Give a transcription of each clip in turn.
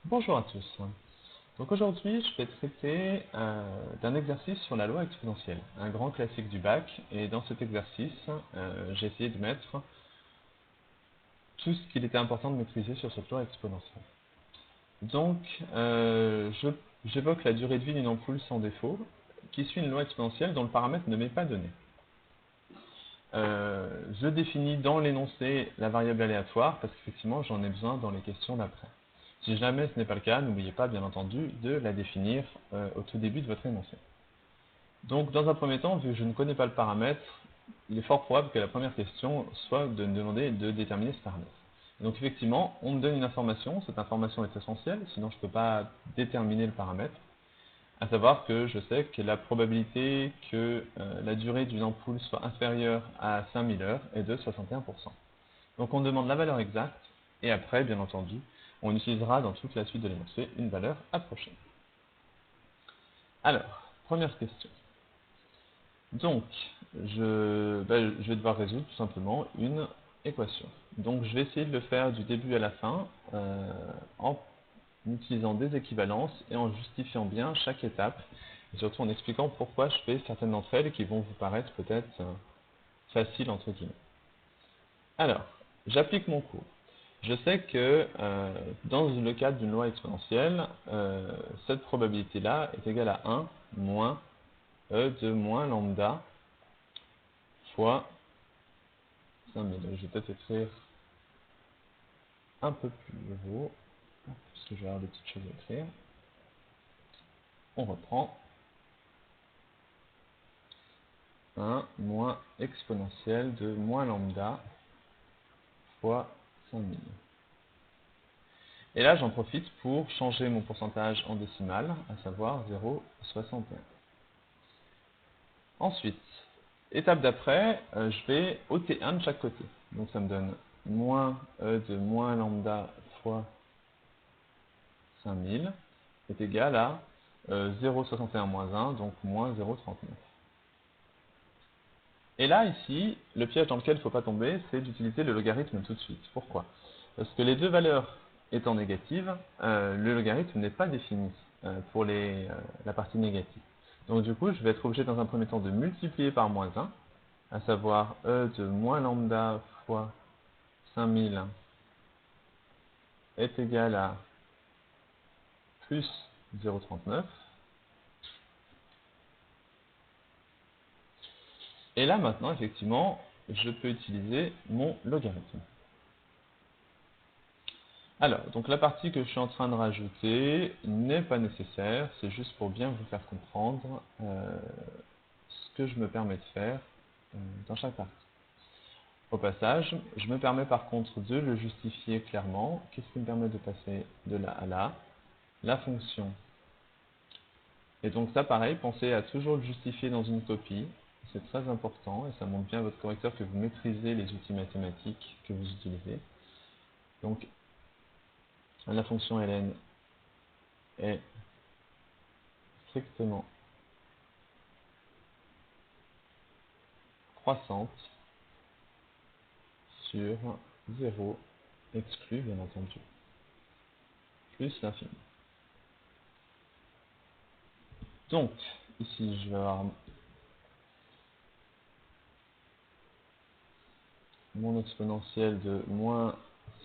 Bonjour à tous. Donc aujourd'hui, je vais traiter d'un exercice sur la loi exponentielle, un grand classique du bac. Et dans cet exercice, j'ai essayé de mettre tout ce qu'il était important de maîtriser sur cette loi exponentielle. Donc, j'évoque la durée de vie d'une ampoule sans défaut, qui suit une loi exponentielle dont le paramètre ne m'est pas donné. Je définis dans l'énoncé la variable aléatoire, parce qu'effectivement, j'en ai besoin dans les questions d'après. Si jamais ce n'est pas le cas, n'oubliez pas, bien entendu, de la définir au tout début de votre énoncé. Donc, dans un premier temps, vu que je ne connais pas le paramètre, il est fort probable que la première question soit de me demander de déterminer ce paramètre. Donc, effectivement, on me donne une information, cette information est essentielle, sinon je ne peux pas déterminer le paramètre, à savoir que je sais que la probabilité que la durée d'une ampoule soit inférieure à 5000 heures est de 61%. Donc, on demande la valeur exacte, et après, bien entendu, on utilisera dans toute la suite de l'énoncé une valeur approchée. Alors, première question. Donc, je vais devoir résoudre tout simplement une équation. Donc, je vais essayer de le faire du début à la fin en utilisant des équivalences et en justifiant bien chaque étape, et surtout en expliquant pourquoi je fais certaines d'entre elles qui vont vous paraître peut-être faciles entre guillemets. Alors, j'applique mon cours. Je sais que dans le cadre d'une loi exponentielle, cette probabilité-là est égale à 1 moins e de moins lambda fois 5000. Je vais peut-être écrire un peu plus gros, parce que je vais avoir des petites choses à écrire. On reprend 1 moins exponentielle de moins lambda fois 5000. Et là, j'en profite pour changer mon pourcentage en décimale, à savoir 0,61. Ensuite, étape d'après, je vais ôter 1 de chaque côté. Donc ça me donne moins e de moins lambda fois 5000 est égal à 0,61 moins 1, donc moins 0,39. Et là, ici, le piège dans lequel il ne faut pas tomber, c'est d'utiliser le logarithme tout de suite. Pourquoi? Parce que les deux valeurs étant négatives, le logarithme n'est pas défini pour la partie négative. Donc du coup, je vais être obligé dans un premier temps de multiplier par moins 1, à savoir e de moins lambda fois 5000 est égal à plus 0,39. Et là maintenant, effectivement, je peux utiliser mon logarithme. Alors, donc la partie que je suis en train de rajouter n'est pas nécessaire, c'est juste pour bien vous faire comprendre ce que je me permets de faire dans chaque partie. Au passage, je me permets par contre de le justifier clairement. Qu'est-ce qui me permet de passer de là à là? La fonction. Et donc ça, pareil, pensez à toujours le justifier dans une copie. C'est très important et ça montre bien à votre correcteur que vous maîtrisez les outils mathématiques que vous utilisez. Donc, la fonction ln est strictement croissante sur 0 exclu, bien entendu, plus l'infini. Donc, ici, je vais avoir mon exponentielle de moins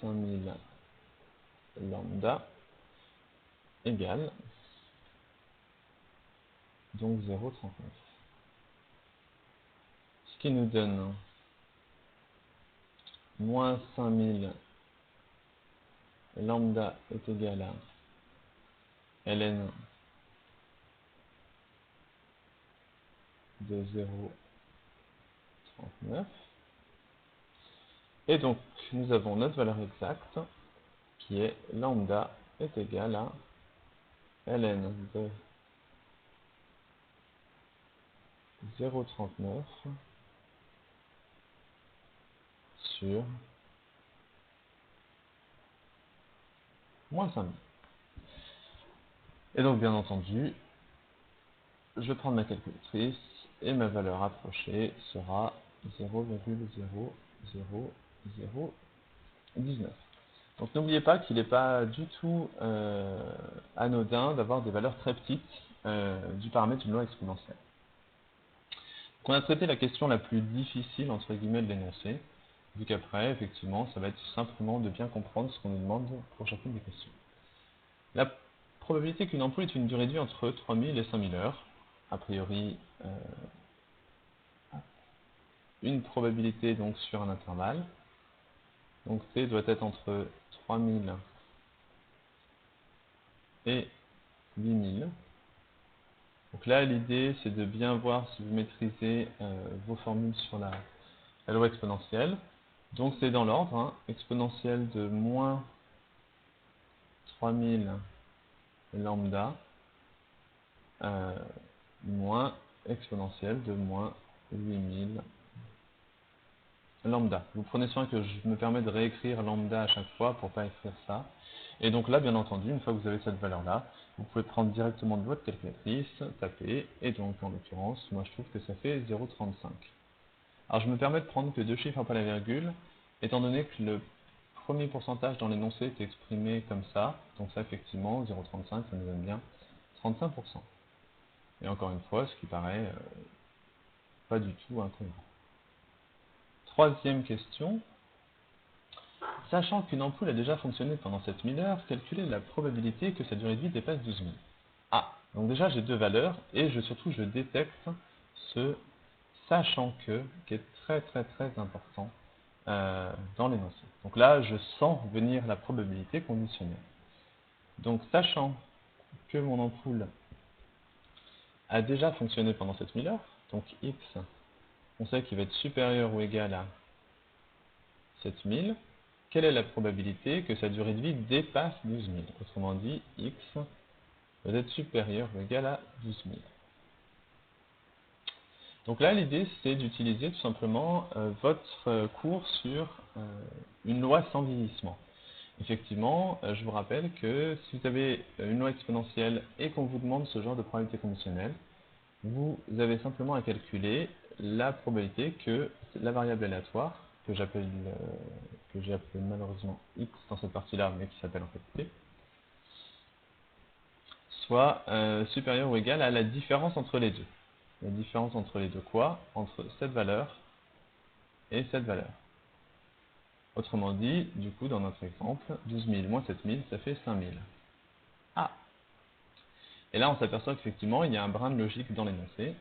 5000 lambda égale donc 0,39. Ce qui nous donne moins 5000 lambda est égal à ln de 0,39. Et donc, nous avons notre valeur exacte qui est lambda est égal à ln de 0,39 sur moins 5000. Et donc, bien entendu, je vais prendre ma calculatrice et ma valeur approchée sera 0,00019. Donc n'oubliez pas qu'il n'est pas du tout anodin d'avoir des valeurs très petites du paramètre d'une loi exponentielle. Donc on a traité la question la plus difficile entre guillemets de l'énoncé, vu qu'après, effectivement, ça va être simplement de bien comprendre ce qu'on nous demande pour chacune des questions. La probabilité qu'une ampoule ait une durée de vie entre 3000 et 5000 heures, a priori une probabilité donc sur un intervalle, donc T doit être entre 3000 et 8000. Donc là, l'idée, c'est de bien voir si vous maîtrisez vos formules sur la loi exponentielle. Donc c'est dans l'ordre, hein, exponentielle de moins 3000 lambda moins exponentielle de moins 8000 lambda. Vous prenez soin que je me permets de réécrire lambda à chaque fois pour ne pas écrire ça. Et donc là, bien entendu, une fois que vous avez cette valeur-là, vous pouvez prendre directement de votre calculatrice, taper, et donc en l'occurrence, moi je trouve que ça fait 0,35. Alors je me permets de prendre que deux chiffres après la virgule, étant donné que le premier pourcentage dans l'énoncé est exprimé comme ça, donc ça effectivement, 0,35, ça nous donne bien 35%. Et encore une fois, ce qui paraît pas du tout incohérent. Troisième question. Sachant qu'une ampoule a déjà fonctionné pendant 7000 heures, calculez la probabilité que sa durée de vie dépasse 12 000. Ah, donc déjà j'ai deux valeurs, et surtout je détecte ce sachant que, qui est très très très important dans l'énoncé. Donc là, je sens venir la probabilité conditionnelle. Donc sachant que mon ampoule a déjà fonctionné pendant 7000 heures, donc x, on sait qu'il va être supérieur ou égal à 7000, quelle est la probabilité que sa durée de vie dépasse 12 000? Autrement dit, x doit être supérieur ou égal à 12 000. Donc là, l'idée, c'est d'utiliser tout simplement votre cours sur une loi sans vieillissement. Effectivement, je vous rappelle que si vous avez une loi exponentielle et qu'on vous demande ce genre de probabilité conditionnelle, vous avez simplement à calculer la probabilité que la variable aléatoire, que j'ai appelée malheureusement x dans cette partie-là, mais qui s'appelle en fait t, soit supérieure ou égale à la différence entre les deux. La différence entre les deux quoi? Entre cette valeur et cette valeur. Autrement dit, du coup, dans notre exemple, 12 000 moins 7 000, ça fait 5 000. Ah! Et là, on s'aperçoit qu'effectivement, il y a un brin de logique dans l'énoncé,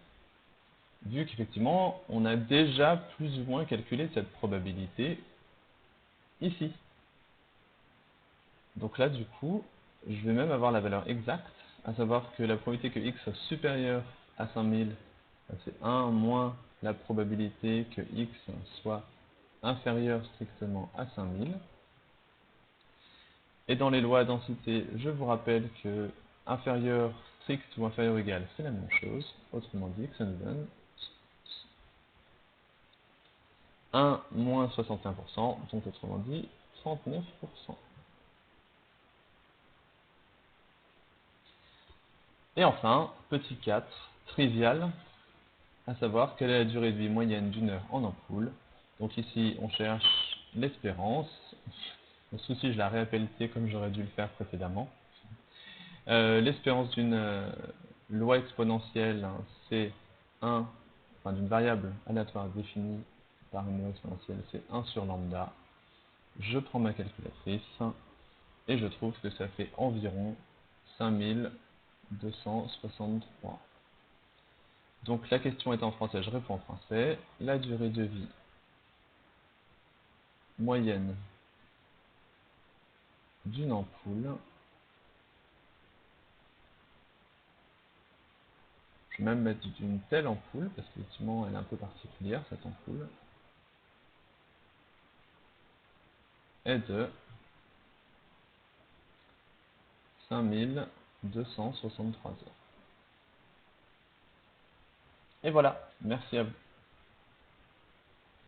vu qu'effectivement, on a déjà plus ou moins calculé cette probabilité ici. Donc là, du coup, je vais même avoir la valeur exacte, à savoir que la probabilité que x soit supérieur à 5000, c'est 1 moins la probabilité que x soit inférieur strictement à 5000. Et dans les lois à densité, je vous rappelle que inférieur strict ou inférieur ou égal, c'est la même chose. Autrement dit, que ça nous donne 1 moins 61%, donc autrement dit 39%. Et enfin, petit 4, trivial, à savoir quelle est la durée de vie moyenne d'une heure en ampoule. Donc ici, on cherche l'espérance. Le souci, je la réappelle T comme j'aurais dû le faire précédemment. L'espérance d'une loi exponentielle, hein, c'est 1, enfin d'une variable aléatoire définie par une loi exponentielle, c'est 1 sur lambda. Je prends ma calculatrice et je trouve que ça fait environ 5263. Donc la question est en français, je réponds en français. La durée de vie moyenne d'une ampoule, je vais même mettre d'une telle ampoule, parce qu'effectivement elle est un peu particulière cette ampoule, est de 5263 heures. Et voilà, merci à vous.